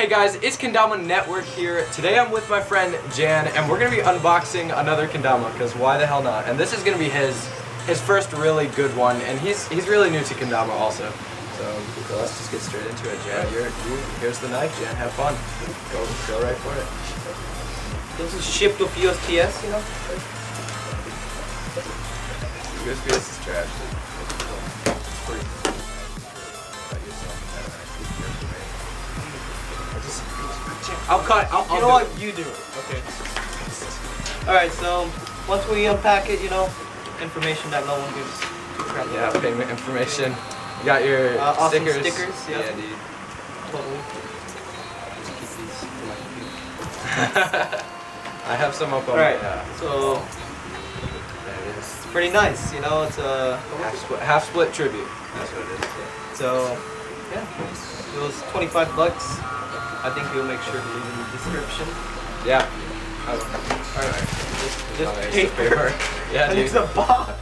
Hey guys, it's Kendama Network here. Today I'm with my friend Jan, and we're gonna be unboxing another kendama, because why the hell not? And this is gonna be his first really good one, and he's really new to kendama also. So let's just get straight into it, Jan. Here's the knife, Jan. Have fun. Go right for it. This is shipped with USPS, you know? USPS is trash. It's free. I'll cut. You know what? You do it. Okay. Alright, so once we unpack it, you know, information that no one gives two crap Yeah, about. payment information. You got your awesome stickers. Yeah, dude. Totally. Keep these for my computer. I have some up on Alright, my, so there it is. it's pretty nice, you know, it's a Half split tribute. That's what it is. Yeah. So yeah, it was $25. I think we'll make sure to leave in the description. Yeah. Alright. Just paper. Yeah, and dude. it's a box.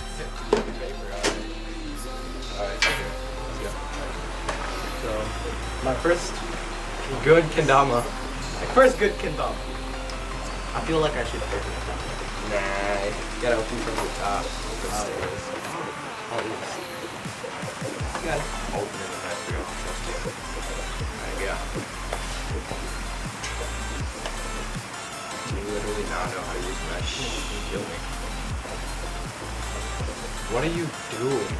Alright, okay. Let's go. So my first Good kendama. good kendama. I feel like I should open it. Nah, you gotta open from the top. Oh, yes. You got it. Open it and I feel. There you go. You literally now know how to use my kill me. What are you doing?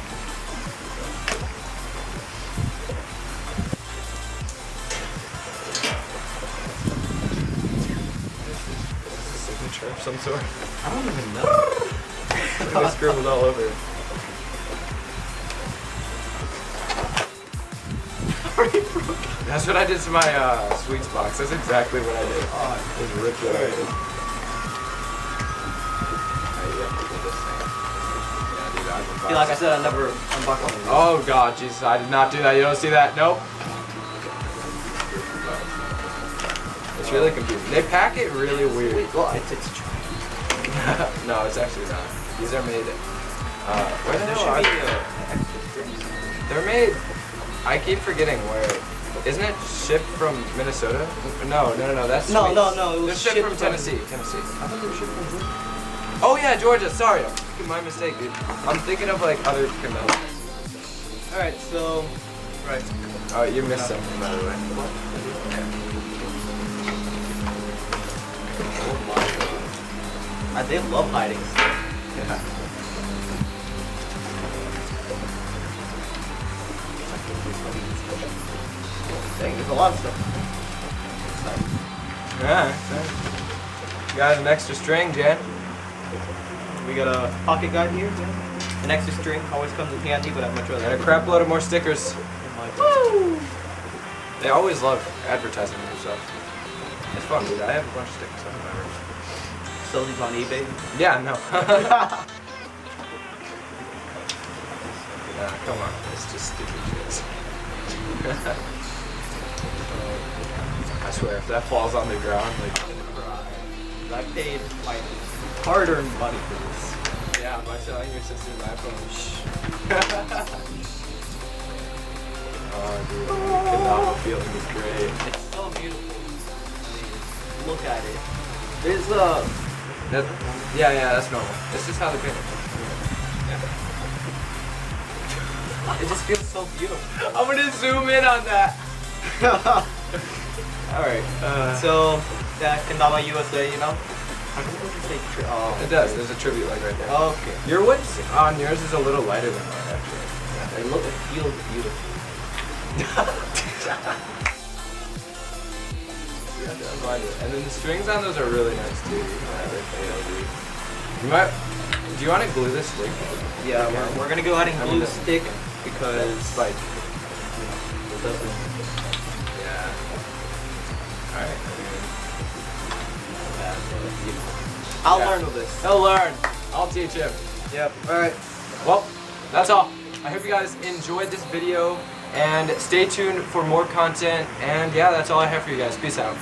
Signature of some sort. I don't even know. It was scribbled all over it. That's what I did to my sweets box. That's exactly what I did. Oh, It was ripped away. I feel like I said I never unboxed one of these. Oh god, Jesus, I did not do that. You don't see that? Nope. It's really confusing. They pack it really weird. Well, it's true. No, it's actually not. These are made. Where the There hell are should they? be extra strings. They're made. I keep forgetting where. Isn't it shipped from Minnesota? No. That's No, sweets. no, it was They're shipped from Tennessee. I thought they were shipped from Georgia. Oh yeah, Georgia. Sorry, my mistake, dude. I'm thinking of like other cannolis. Alright, so right. Oh, you missed something by the way. Oh my god. They love hiding stuff. Yeah. Dang, there's a lot of stuff. Yeah. You got an extra string, Jan. We got a pocket guide here. Yeah. An extra string always comes in handy, but I'd much rather. And a crap load of more stickers. Woo! They always love advertising themselves. It's fun, dude. I have a bunch of stickers. Sell these on eBay. Yeah, no. Come on. It's just stupid shit. I swear, if that falls on the ground, like, I paid my hard-earned money for this. yeah, by selling your sister's iPhone. Oh, dude, the kendama feeling is great. It's so beautiful. I mean, look at it. There's Yeah, that's normal. It's just how they paint it. it just feels so beautiful. I'm gonna zoom in on that. Alright, so that KendamaUSA, you know? How come it doesn't say It does. There's a tribute like right there. Okay. Your wood's on yours is a little lighter than mine, actually. It feels beautiful. And then the strings on those are really nice too. You might. Do you want to glue this stick? Yeah, we're gonna go ahead and glue the stick because Spike. it doesn't. Yeah. Alright. I'll Yeah. learn with this. He'll learn. I'll teach him. Yep. Alright. Well, that's all. I hope you guys enjoyed this video and stay tuned for more content. And yeah, that's all I have for you guys. Peace out.